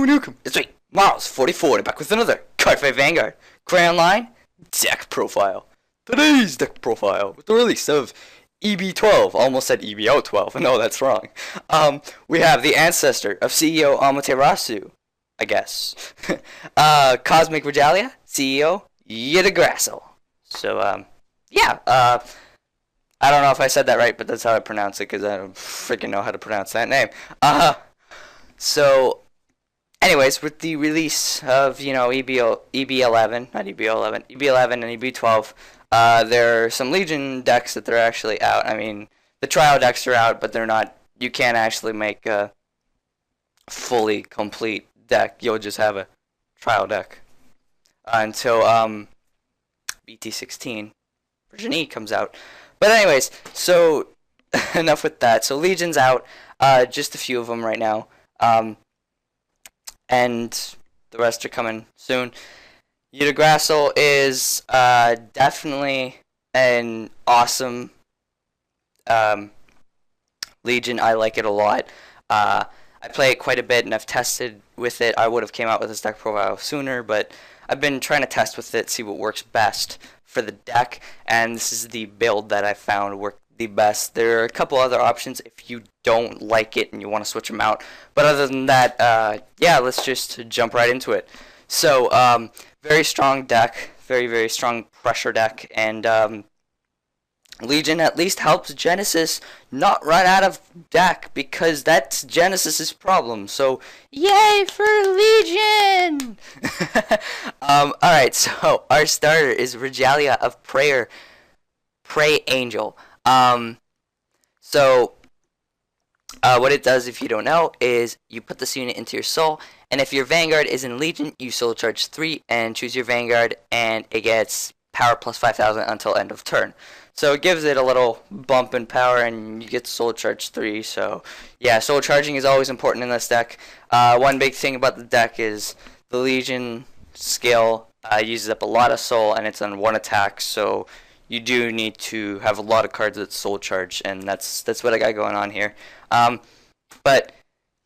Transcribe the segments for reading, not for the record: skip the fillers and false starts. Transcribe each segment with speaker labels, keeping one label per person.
Speaker 1: Nukem. It's me, Miles 44, back with another Cardfight Vanguard Crayon Line deck profile. Today's deck profile with the release of EB12, almost said EBO12. No, that's wrong. We have the ancestor of CEO Amaterasu, I guess. Cosmic Regalia, CEO Yggdrasil. So, yeah, I don't know if I said that right, but that's how I pronounce it, because I don't freaking know how to pronounce that name. So, anyways, with the release of, EB11, not EB11, EB11 and EB12, there are some Legion decks that they're actually out. I mean, the trial decks are out, but they're not, you can't actually make a fully complete deck. You'll just have a trial deck until BT16 version E comes out. But anyways, so enough with that. So Legion's out, just a few of them right now, and the rest are coming soon. Yggdrasil is definitely an awesome Legion. I like it a lot. I play it quite a bit, and I've tested with it. I would have came out with this deck profile sooner, but I've been trying to test with it, see what works best for the deck, and this is the build that I found worked the best. There are a couple other options if you don't like it and you want to switch them out, but other than that, yeah, let's just jump right into it. So, very strong deck, very strong pressure deck, and Legion at least helps Genesis not run out of deck, because that's Genesis's problem. So, yay for Legion! Alright, so our starter is Regalia of Prayer, Pray Angel. So, what it does, if you don't know, is you put this unit into your soul, and if your Vanguard is in Legion, you soul charge 3 and choose your Vanguard, and it gets power plus 5,000 until end of turn. So it gives it a little bump in power, and you get soul charge 3. So yeah, soul charging is always important in this deck. One big thing about the deck is the Legion skill uses up a lot of soul, and it's on one attack. So you do need to have a lot of cards that soul charge, and that's what I got going on here. But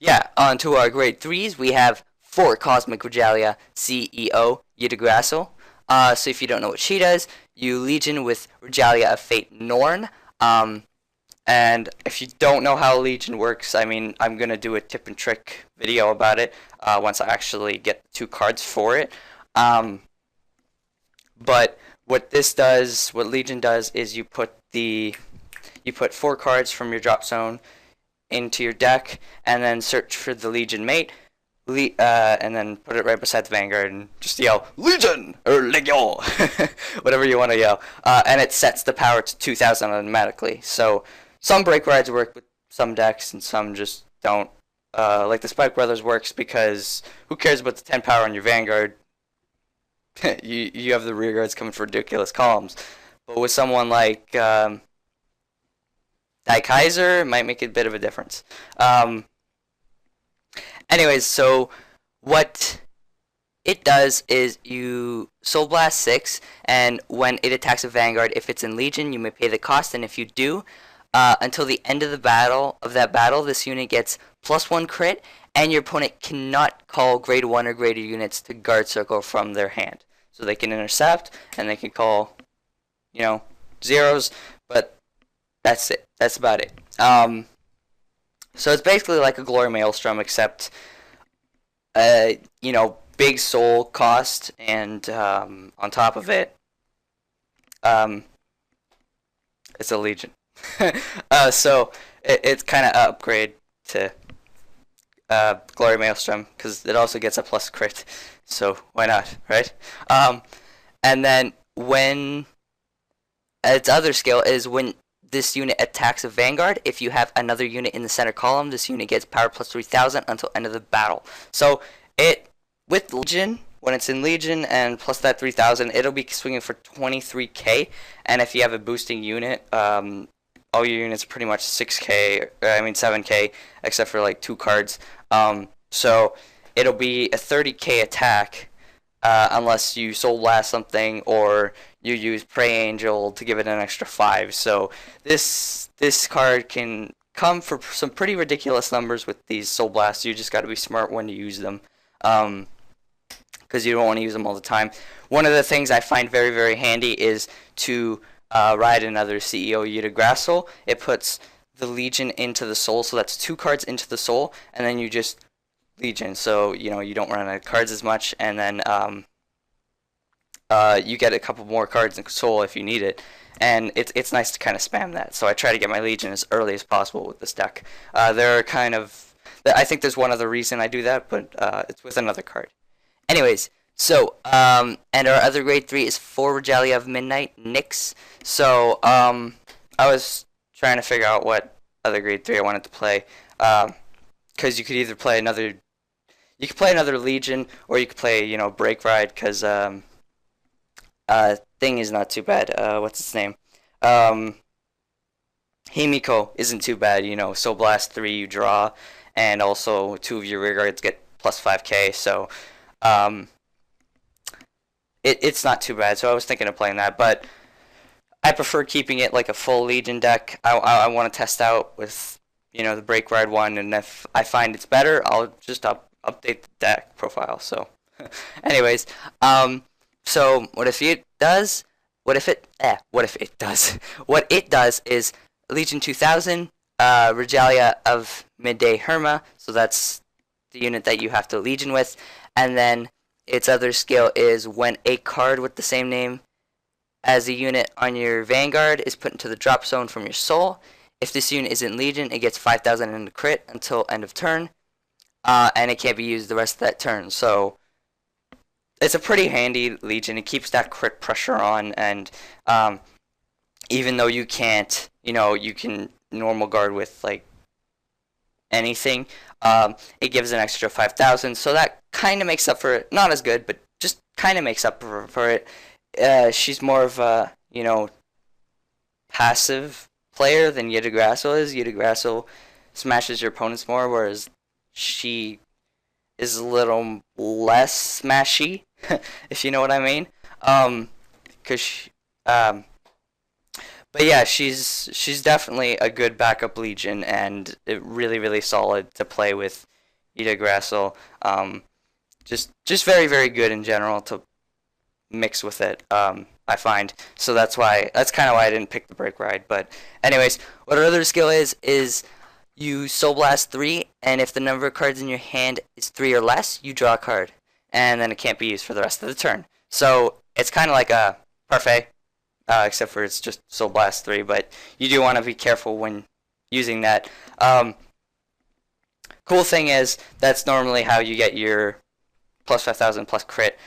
Speaker 1: yeah, on to our grade 3s. We have 4 Cosmic Regalia CEO Yggdrasil. So if you don't know what she does, you Legion with Regalia of Fate Norn. And if you don't know how Legion works, I mean, I'm going to do a tip and trick video about it once I actually get 2 cards for it. But what this does, what Legion does, is you put 4 cards from your drop zone into your deck, and then search for the Legion mate. And then put it right beside the Vanguard and just yell Legion or Legio, whatever you want to yell, and it sets the power to 2,000 automatically. So some break rides work with some decks and some just don't. Like the Spike Brothers works because who cares about the 10 power on your Vanguard? you have the rear guards coming for ridiculous columns. But with someone like Dai Kaiser, it might make a bit of a difference. Anyways, so what it does is you Soul Blast 6, and when it attacks a Vanguard, if it's in Legion, you may pay the cost, and if you do, until the end of the battle, this unit gets +1 crit, and your opponent cannot call grade 1 or greater units to guard circle from their hand. So they can intercept, and they can call, zeros, but that's it. That's about it. So it's basically like a Glory Maelstrom, except, big soul cost, and on top of it, it's a Legion. So it's kind of upgrade to Glory Maelstrom, because it also gets a plus crit, so why not, right? And then when its other skill is when this unit attacks a Vanguard, if you have another unit in the center column, this unit gets power plus 3,000 until end of the battle. So with Legion, when it's in Legion and plus that 3,000, it'll be swinging for 23k. And if you have a boosting unit, all your units are pretty much 7k, except for like 2 cards. So it'll be a 30k attack, unless you Soul Blast something or you use Pray Angel to give it an extra 5. So this card can come for some pretty ridiculous numbers with these Soul Blasts. You just got to be smart when to use them. because you don't want to use them all the time. One of the things I find very, very handy is to ride another CEO Yggdrasil. It puts the Legion into the soul, so that's 2 cards into the soul, and then you just Legion, so you don't run out of cards as much, and then you get a couple more cards in soul if you need it, and it's nice to kind of spam that. So I try to get my Legion as early as possible with this deck. I think there's one other reason I do that, but it's with another card. Anyways, so and our other grade 3 is 4 Regalia of Midnight, Nyx. So I was trying to figure out what other grade 3 I wanted to play, because you could either play another Legion, or you could play Break Ride, because Thing is not too bad. What's its name? Himiko isn't too bad. Soul Blast 3 you draw, and also 2 of your rear guards get plus 5k. So it's not too bad. So I was thinking of playing that, but I prefer keeping it like a full Legion deck. I want to test out with the Break Ride one, and if I find it's better, I'll just update the deck profile. So anyways, so what it does is Legion 2000, Regalia of Midday Hemera, so that's the unit that you have to Legion with, and then its other skill is when a card with the same name as a unit on your Vanguard is put into the drop zone from your soul. If this unit is in Legion, it gets 5,000 in the crit until end of turn, and it can't be used the rest of that turn. So it's a pretty handy Legion. It keeps that crit pressure on, and even though you can't, you can normal guard with like anything, it gives an extra 5,000. So that kind of makes up for it. Not as good, but just kind of makes up for it. She's more of a passive player than Yggdrasil is. Yggdrasil smashes your opponents more, whereas she is a little less smashy, if you know what I mean. But yeah, she's definitely a good backup Legion, and really, really solid to play with Yggdrasil. Just very, very good in general to mix with it, I find. So that's kind of why I didn't pick the Break Ride. But anyways, what our other skill is you Soul Blast 3, and if the number of cards in your hand is 3 or less, you draw a card, and then it can't be used for the rest of the turn. So it's kind of like a Parfait, except for it's just Soul Blast 3, but you do want to be careful when using that. Cool thing is, that's normally how you get your plus 5,000 plus crit,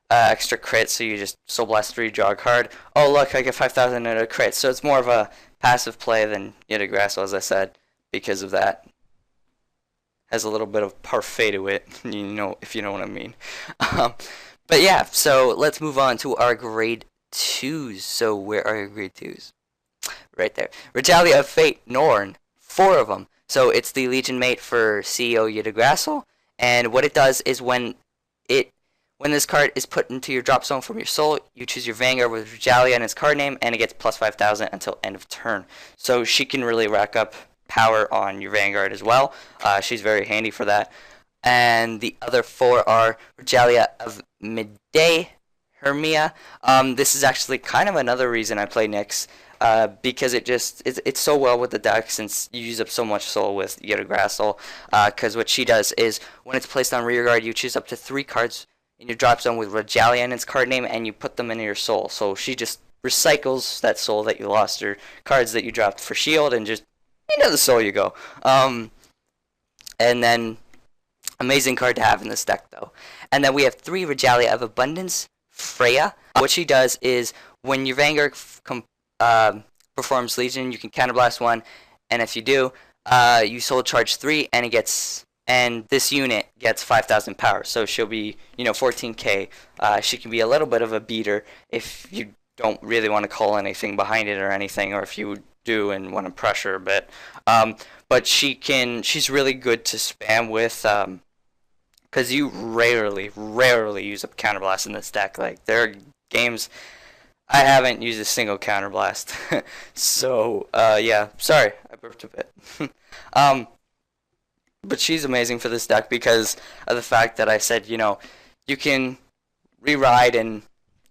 Speaker 1: extra crit, so you just Soul Blast 3, draw a card. Oh look, I get 5,000 in a crit, so it's more of a passive play than Yggdrasil, as I said, because of that. Has a little bit of parfait to it, if you know what I mean. But yeah, so let's move on to our grade 2s. So where are your grade 2s? Right there. Regalia of Fate, Norn, 4 of them. So it's the Legion mate for CEO Yggdrasil, and what it does is when this card is put into your drop zone from your soul, you choose your Vanguard with Regalia and its card name, and it gets plus 5,000 until end of turn. So she can really rack up power on your Vanguard as well. She's very handy for that. And the other 4 are Regalia of Midday, Hemera. This is actually kind of another reason I play Nyx, because it's so well with the deck, since you use up so much soul with Yggdrasil. Because what she does is when it's placed on rear guard, you choose up to 3 cards in your drop zone with Regalia and its card name, and you put them into your soul. So she just recycles that soul that you lost, or cards that you dropped for shield, and just into the soul you go. And then amazing card to have in this deck, though. And then we have 3 Regalia of Abundance, Freyja. What she does is when your Vanguard performs Legion, you can counterblast 1, and if you do, you soul charge 3, and this unit gets 5,000 power. So she'll be 14k. She can be a little bit of a beater if you don't really want to call anything behind it or anything, or if you do and want to pressure a bit. But she's really good to spam with, because you rarely use up counterblast in this deck. Like, there are games I haven't used a single counterblast. So yeah, sorry, I burped a bit. but she's amazing for this deck because of the fact that I said, you can re-ride and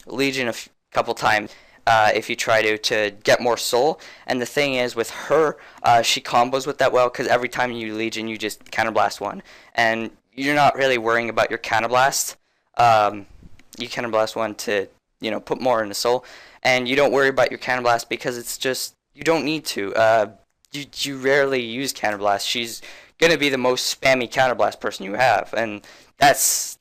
Speaker 1: Legion a couple times if you try to get more soul. And the thing is, with her, she combos with that well because every time you Legion, you just counterblast one. And you're not really worrying about your counterblast. You counterblast one to, put more into soul. And you don't worry about your counterblast because it's just, you don't need to. You rarely use counterblast. She's going to be the most spammy counterblast person you have. And that's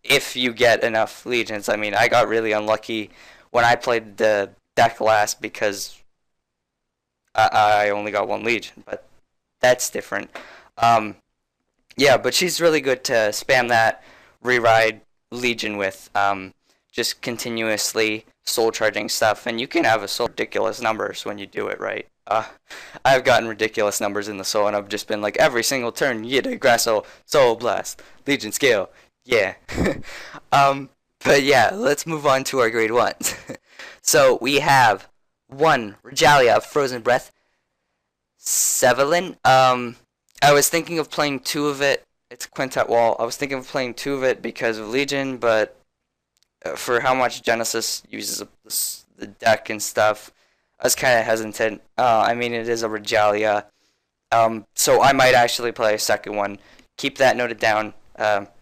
Speaker 1: if you get enough Legions. I mean, I got really unlucky when I played the deck last because I only got one Legion, but that's different. Yeah, but she's really good to spam that re-ride Legion with just continuously soul charging stuff, and you can have a soul ridiculous numbers when you do it right. I've gotten ridiculous numbers in the soul, and I've just been like, every single turn, Yggdrasil, Soul Blast, Legion Scale, yeah. But yeah, let's move on to our grade 1s. So we have 1 Regalia of Frozen Breath, Svalinn. I was thinking of playing 2 of it. It's a quintet wall. I was thinking of playing 2 of it because of Legion, but for how much Genesis uses the deck and stuff, I was kind of hesitant. I mean, it is a Regalia, so I might actually play a second one. Keep that noted down.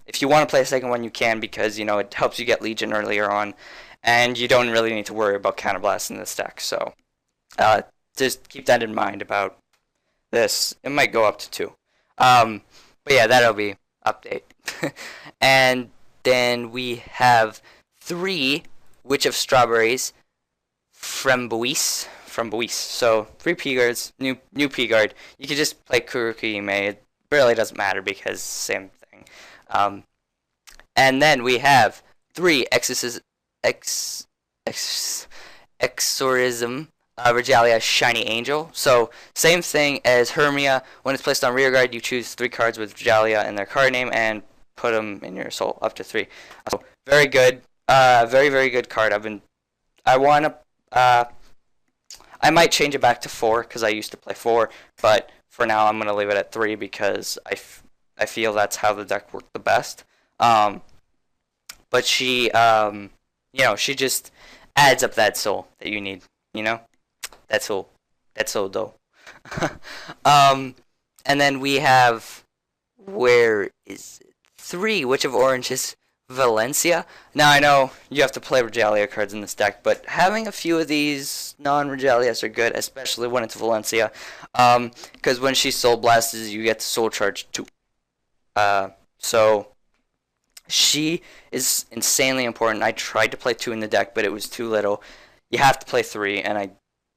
Speaker 1: If you want to play a second one, you can because, it helps you get Legion earlier on, and you don't really need to worry about counterblast in this deck. So just keep that in mind about this. It might go up to 2. But yeah, that'll be update. And then we have 3 Witch of Strawberries, Framboise. So 3 P-guards, new P-guard. You can just play Kukurihime. It really doesn't matter because same thing. And then we have 3 Exorcism, Regalia Shiny Angel. So same thing as Hemera. When it's placed on rearguard, you choose 3 cards with Regalia in their card name and put them in your soul up to 3. So very good. Very, very good card. I might change it back to 4 because I used to play 4, but for now I'm going to leave it at 3 because I feel that's how the deck worked the best. But she, she just adds up that soul that you need, That's all though. And then we have, where is it? 3 Witch of Oranges, Valencia. Now I know you have to play Regalia cards in this deck, but having a few of these non-Regalias are good, especially when it's Valencia, because when she Soul Blasts, you get the Soul Charge 2. So she is insanely important. I tried to play 2 in the deck, but it was too little. You have to play 3, and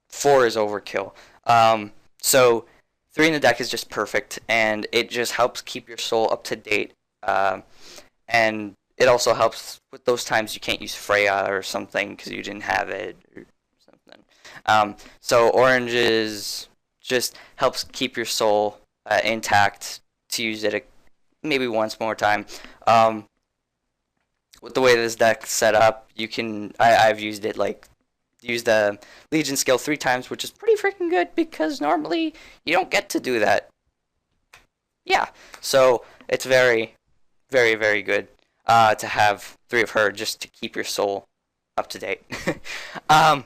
Speaker 1: 4 is overkill. So 3 in the deck is just perfect, and it just helps keep your soul up to date. And it also helps with those times you can't use Freyja or something because you didn't have it or something. So oranges just helps keep your soul intact to use it maybe once more time. With the way this deck's set up, you can. I've used it use the Legion skill 3 times, which is pretty freaking good because normally you don't get to do that. Yeah, so it's very, very, very good to have 3 of her just to keep your soul up to date. And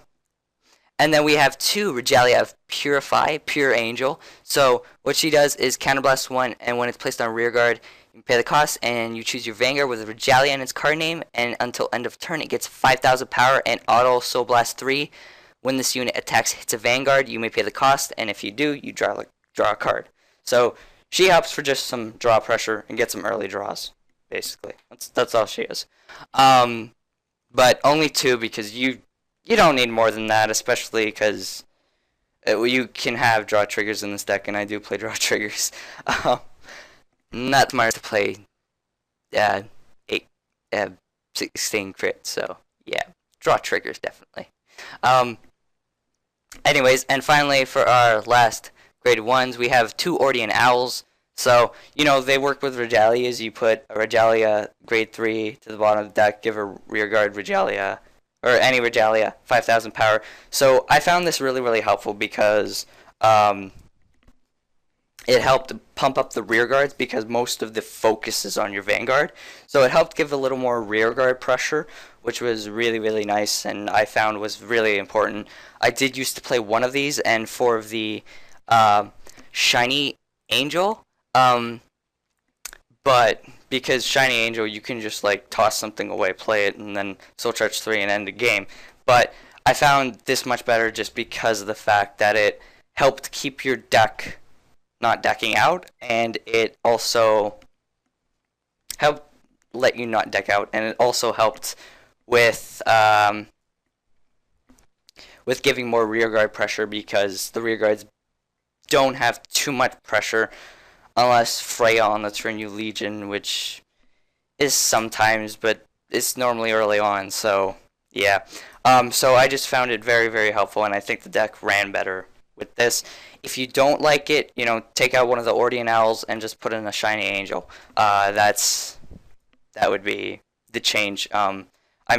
Speaker 1: then we have 2 Regalia of Pure Angel. So what she does is counterblast 1, and when it's placed on rearguard, you pay the cost, and you choose your Vanguard with a Regalia in its card name, and until end of turn, it gets 5,000 power and auto Soul Blast 3. When this unit attacks hits a Vanguard, you may pay the cost, and if you do, you draw a card. So she helps for just some draw pressure and get some early draws, basically. That's all she is. But only 2 because you don't need more than that, especially because you can have draw triggers in this deck, and I do play draw triggers. Not smart to play 16 crit, so yeah, draw triggers definitely. Anyways, and finally for our last grade 1s, we have 2 Ordain Owls. So, they work with Regalias. You put a Regalia grade 3 to the bottom of the deck, give a rearguard Regalia, or any Regalia, 5,000 power. So I found this really, really helpful because it helped pump up the rear guards because most of the focus is on your Vanguard. So it helped give a little more rear guard pressure, which was really, really nice, and I found was really important. I did used to play one of these, and for the Shiny Angel, but because Shiny Angel, you can just like toss something away, play it, and then Soul Charge 3 and end the game. But I found this much better just because of the fact that it helped keep your deck not decking out, and it also helped let you not deck out, and it also helped with giving more rear guard pressure because the rear guards don't have too much pressure unless Freyja on the turn you Legion, which is sometimes, but it's normally early on, so yeah. So I just found it very, very helpful, and I think the deck ran better with this. If you don't like it, you know, take out one of the Ordain Owls and just put in a Shiny Angel. That would be the change. I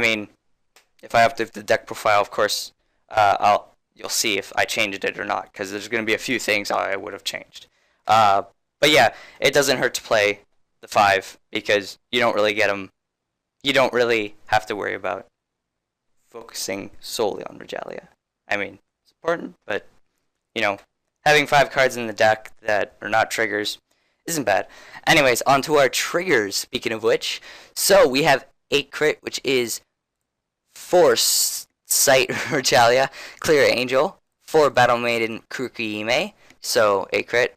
Speaker 1: mean, if I update the deck profile, of course, you'll see if I changed it or not, because there's going to be a few things I would have changed. But yeah, it doesn't hurt to play the 5 because you don't really get them. You don't really have to worry about focusing solely on Regalia. I mean, it's important, but you know, having 5 cards in the deck that are not triggers isn't bad. Anyways, on to our triggers, speaking of which. So we have 8 crit, which is 4 Sight Regalia, Clear Angel, 4 Battle Maiden Kukurihime, so 8 crit.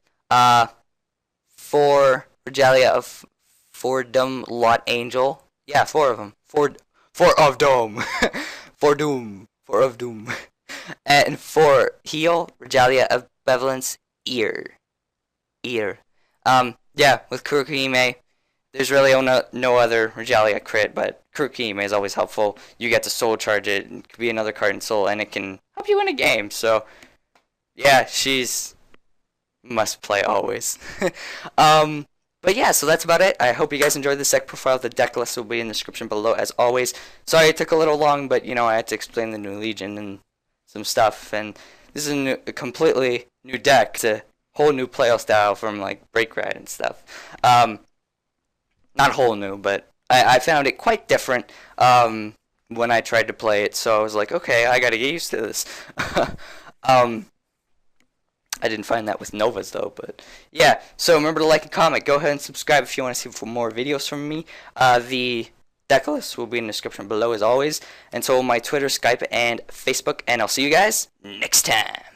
Speaker 1: 4 Regalia of Foredoom Lot Angel. Yeah, 4 of them. 4 of Doom. Foredoom. 4 of Doom. And 4 Heal Regalia of Benevolence Ear. Yeah, with Kukurihime, there's really no other Regalia crit, but Kukurihime is always helpful. You get to soul charge it, it could be another card in soul, and it can help you win a game. So, yeah, she's must play always. But yeah, so that's about it. I hope you guys enjoyed this deck profile. The deck list will be in the description below, as always. Sorry it took a little long, but, you know, I had to explain the new Legion and some stuff, and this is a completely new deck. It's a whole new playstyle style from, like, Break Ride and stuff. Not whole new, but I found it quite different when I tried to play it, so I was like, okay, I gotta get used to this. I didn't find that with Novas, though, but yeah. So remember to like and comment. Go ahead and subscribe if you want to see more videos from me. The deck list will be in the description below, as always, and so will my Twitter, Skype, and Facebook, and I'll see you guys next time.